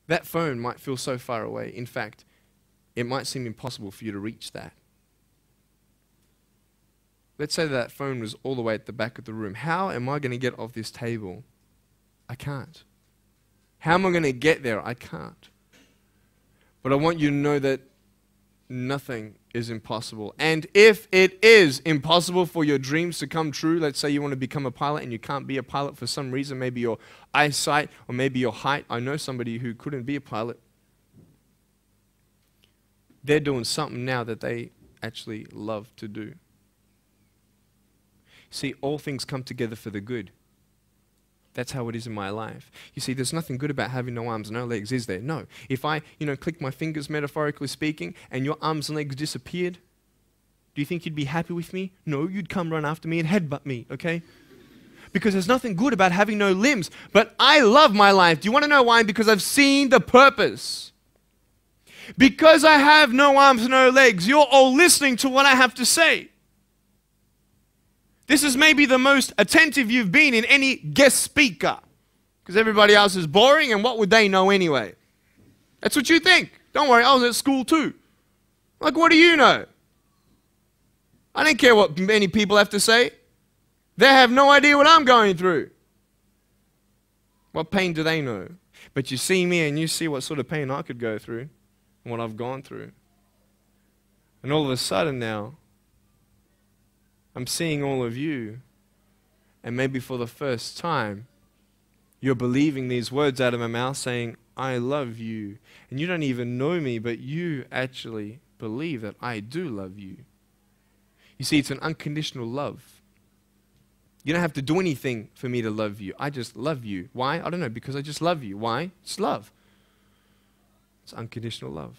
That phone might feel so far away. In fact, it might seem impossible for you to reach that. Let's say that phone was all the way at the back of the room. How am I going to get off this table? I can't. How am I going to get there? I can't. But I want you to know that nothing is impossible. And if it is impossible for your dreams to come true, let's say you want to become a pilot and you can't be a pilot for some reason, maybe your eyesight or maybe your height. I know somebody who couldn't be a pilot. They're doing something now that they actually love to do. See, all things come together for the good. That's how it is in my life. You see, there's nothing good about having no arms and no legs, is there? No. If I, click my fingers, metaphorically speaking, and your arms and legs disappeared, do you think you'd be happy with me? No, you'd come run after me and headbutt me, okay? Because there's nothing good about having no limbs. But I love my life. Do you want to know why? Because I've seen the purpose. Because I have no arms and no legs, you're all listening to what I have to say. This is maybe the most attentive you've been in any guest speaker. Because everybody else is boring, and what would they know anyway? That's what you think. Don't worry, I was at school too. Like, what do you know? I don't care what many people have to say. They have no idea what I'm going through. What pain do they know? But you see me and you see what sort of pain I could go through and what I've gone through. And all of a sudden now, I'm seeing all of you, and maybe for the first time, you're believing these words out of my mouth saying, I love you. And you don't even know me, but you actually believe that I do love you. You see, it's an unconditional love. You don't have to do anything for me to love you. I just love you. Why? I don't know, because I just love you. Why? It's love. It's unconditional love.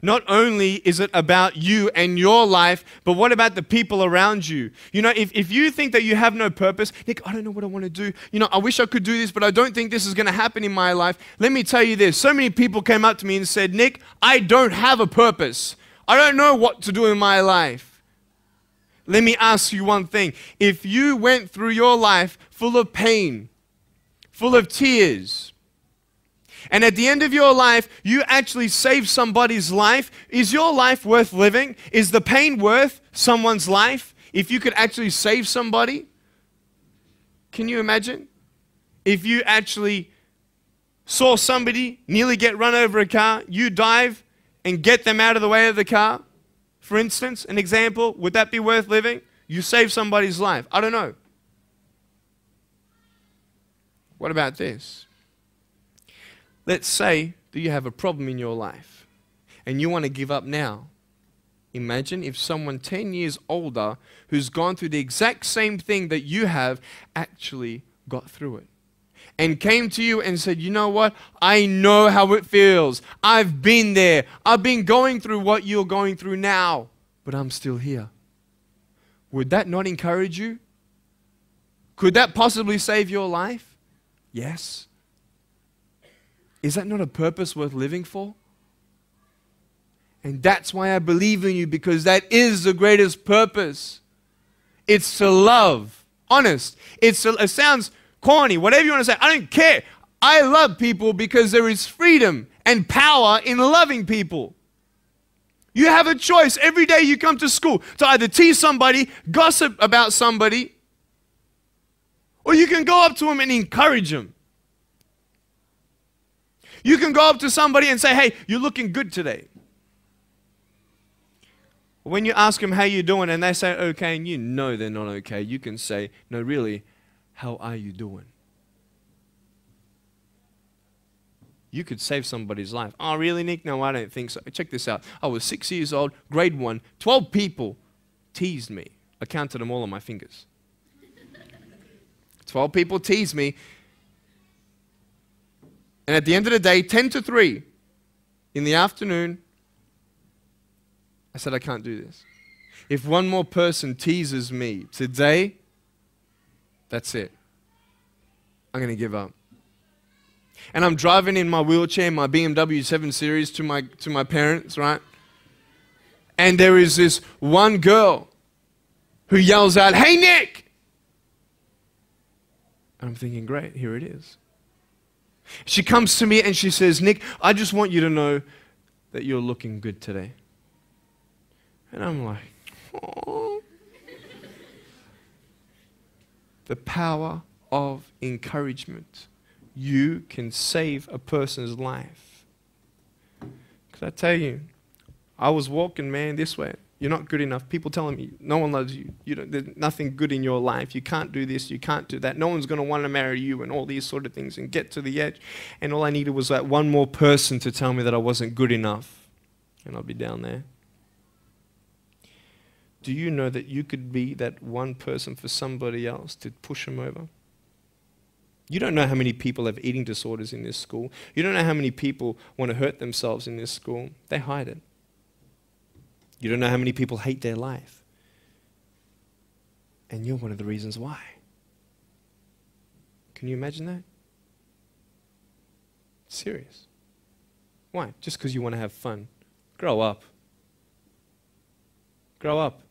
Not only is it about you and your life, but what about the people around you? If you think that you have no purpose, Nick, I don't know what I want to do. I wish I could do this, but I don't think this is going to happen in my life. Let me tell you this. So many people came up to me and said, Nick, I don't have a purpose. I don't know what to do in my life. Let me ask you one thing. If you went through your life full of pain, full of tears, and at the end of your life, you actually save somebody's life, is your life worth living? Is the pain worth someone's life? If you could actually save somebody? Can you imagine? If you actually saw somebody nearly get run over a car, you dive and get them out of the way of the car, for instance, an example, would that be worth living? You save somebody's life. I don't know. What about this? Let's say that you have a problem in your life and you want to give up now. Imagine if someone 10 years older who's gone through the exact same thing that you have actually got through it and came to you and said, you know what? I know how it feels. I've been there. I've been going through what you're going through now, but I'm still here. Would that not encourage you? Could that possibly save your life? Yes. Is that not a purpose worth living for? And that's why I believe in you, because that is the greatest purpose. It's to love. Honest. It sounds corny, whatever you want to say. I don't care. I love people because there is freedom and power in loving people. You have a choice every day you come to school to either tease somebody, gossip about somebody, or you can go up to them and encourage them. You can go up to somebody and say, hey, you're looking good today. When you ask them how you're doing and they say okay and you know they're not okay, you can say, no, really, how are you doing? You could save somebody's life. Oh, really, Nick? No, I don't think so. Check this out. I was 6 years old, grade 1, 12 people teased me. I counted them all on my fingers. 12 people teased me. And at the end of the day, 10 to 3 in the afternoon, I said, I can't do this. If one more person teases me today, that's it. I'm going to give up. And I'm driving in my wheelchair, my BMW 7 Series to my parents, right? And there is this one girl who yells out, hey, Nick! And I'm thinking, great, here it is. She comes to me and she says, Nick, I just want you to know that you're looking good today. And I'm like, oh. The power of encouragement. You can save a person's life. Because I tell you, I was walking, man, this way. You're not good enough. People telling me, no one loves you. There's nothing good in your life. You can't do this. You can't do that. No one's going to want to marry you and all these sort of things and get to the edge. And all I needed was that one more person to tell me that I wasn't good enough. And I'll be down there. Do you know that you could be that one person for somebody else to push them over? You don't know how many people have eating disorders in this school. You don't know how many people want to hurt themselves in this school. They hide it. You don't know how many people hate their life. And you're one of the reasons why. Can you imagine that? Serious. Why? Just because you want to have fun. Grow up. Grow up.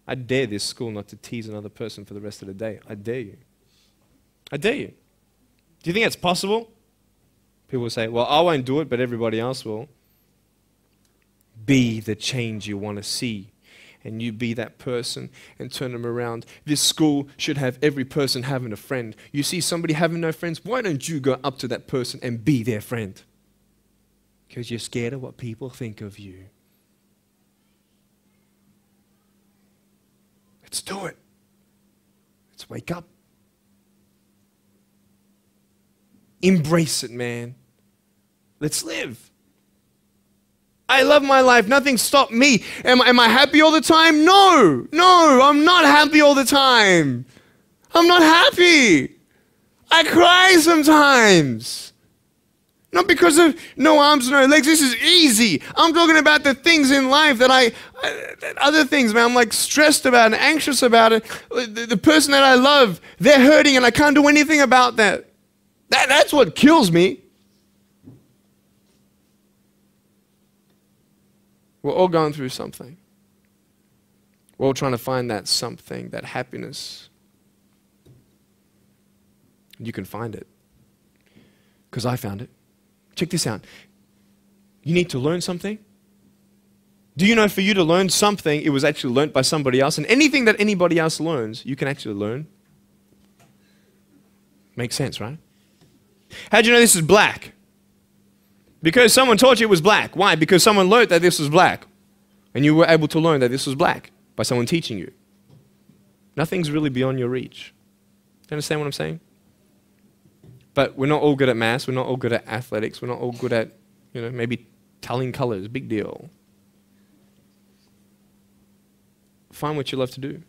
I dare this school not to tease another person for the rest of the day. I dare you. I dare you. Do you think that's possible? People will say, well, I won't do it, but everybody else will. Be the change you want to see. And you be that person and turn them around. This school should have every person having a friend. You see somebody having no friends, why don't you go up to that person and be their friend? Because you're scared of what people think of you. Let's do it. Let's wake up. Embrace it, man. Let's live. I love my life. Nothing stopped me. Am I happy all the time? No. No, I'm not happy all the time. I'm not happy. I cry sometimes. Not because of no arms, no legs. This is easy. I'm talking about the things in life that other things, man, I'm like stressed about and anxious about it. The person that I love, they're hurting and I can't do anything about that. That's what kills me. We're all going through something. We're all trying to find that something, that happiness. You can find it. Because I found it. Check this out. You need to learn something. Do you know for you to learn something, it was actually learnt by somebody else? And anything that anybody else learns, you can actually learn. Makes sense, right? How do you know this is black? Because someone taught you it was black. Why? Because someone learned that this was black. And you were able to learn that this was black by someone teaching you. Nothing's really beyond your reach. Do you understand what I'm saying? But we're not all good at maths. We're not all good at athletics. We're not all good at, maybe telling colors. Big deal. Find what you love to do.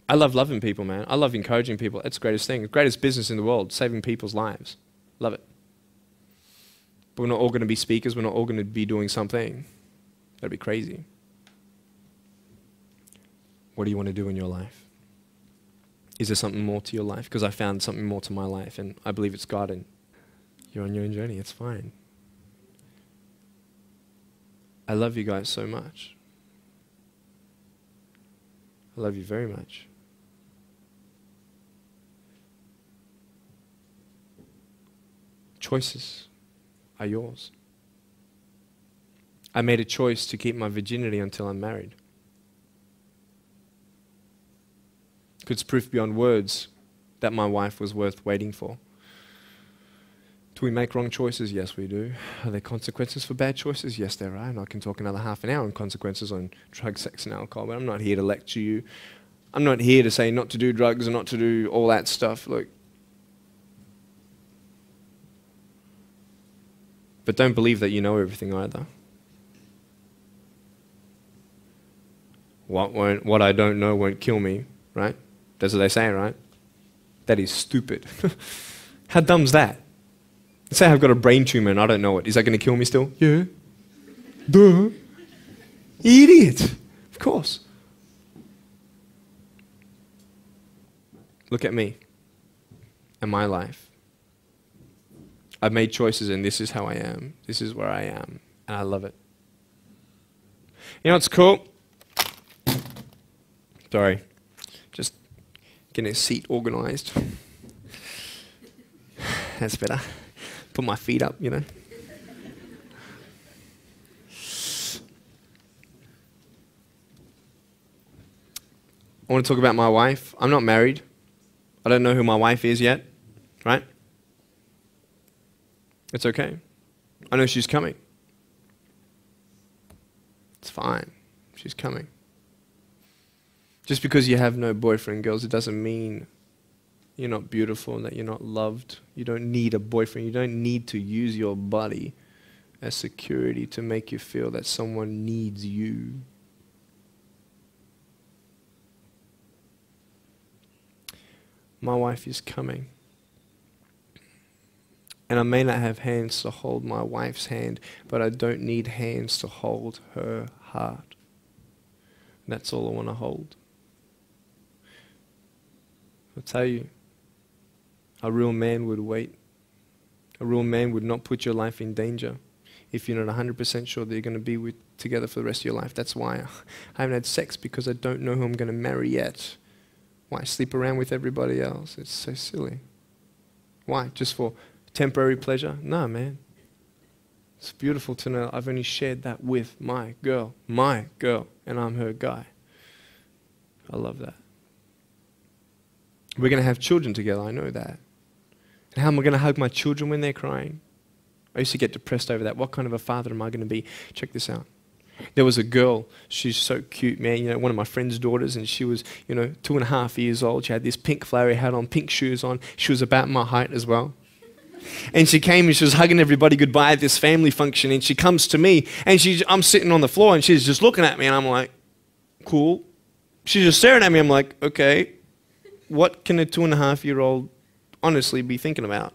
I love loving people, man. I love encouraging people. That's the greatest thing. The greatest business in the world, saving people's lives. Love it. But we're not all going to be speakers. We're not all going to be doing something. That'd be crazy. What do you want to do in your life? Is there something more to your life? Because I found something more to my life, and I believe it's God, and you're on your own journey. It's fine. I love you guys so much. I love you very much. Choices are yours. I made a choice to keep my virginity until I'm married. It's proof beyond words that my wife was worth waiting for. Do we make wrong choices? Yes, we do. Are there consequences for bad choices? Yes, there are. And I can talk another half an hour on consequences on drugs, sex, and alcohol, but I'm not here to lecture you. I'm not here to say not to do drugs and not to do all that stuff. Look. But don't believe that you know everything either. What I don't know won't kill me, right? That's what they say, right? That is stupid. How dumb's that? Let's say I've got a brain tumor and I don't know it. Is that going to kill me still? Yeah. Duh. Idiot. Of course. Look at me and my life. I've made choices and this is how I am. This is where I am. And I love it. You know what's cool? Sorry. Just Getting a seat organized. That's better. Put my feet up, you know. I want to talk about my wife. I'm not married. I don't know who my wife is yet, right? It's okay. I know she's coming. It's fine. She's coming. Just because you have no boyfriend, girls, it doesn't mean you're not beautiful and that you're not loved. You don't need a boyfriend. You don't need to use your body as security to make you feel that someone needs you. My wife is coming. And I may not have hands to hold my wife's hand, but I don't need hands to hold her heart. That's all I want to hold. I'll tell you, a real man would wait. A real man would not put your life in danger if you're not 100% sure that you're going to be together for the rest of your life. That's why I haven't had sex, because I don't know who I'm going to marry yet. Why sleep around with everybody else? It's so silly. Why? Just for temporary pleasure? No, man. It's beautiful to know I've only shared that with my girl, and I'm her guy. I love that. We're going to have children together, I know that. And how am I going to hug my children when they're crying? I used to get depressed over that. What kind of a father am I going to be? Check this out. There was a girl, she's so cute, man, you know, one of my friend's daughters, and she was, 2.5 years old. She had this pink flowery hat on, pink shoes on. She was about my height as well. And she came and she was hugging everybody goodbye at this family function, and she comes to me, and I'm sitting on the floor, and she's just looking at me, and I'm like, cool. She's just staring at me. I'm like, okay, what can a 2.5-year-old honestly be thinking about?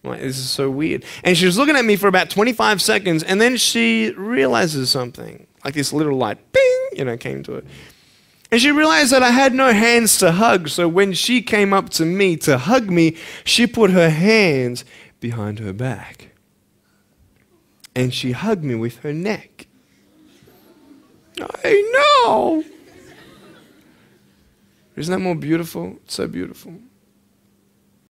I'm like, this is so weird. And she was looking at me for about 25 seconds, and then she realizes something. Like this little light, bing, came to it. And she realized that I had no hands to hug, so when she came up to me to hug me, she put her hands behind her back. And she hugged me with her neck. I know. Isn't that more beautiful? It's so beautiful.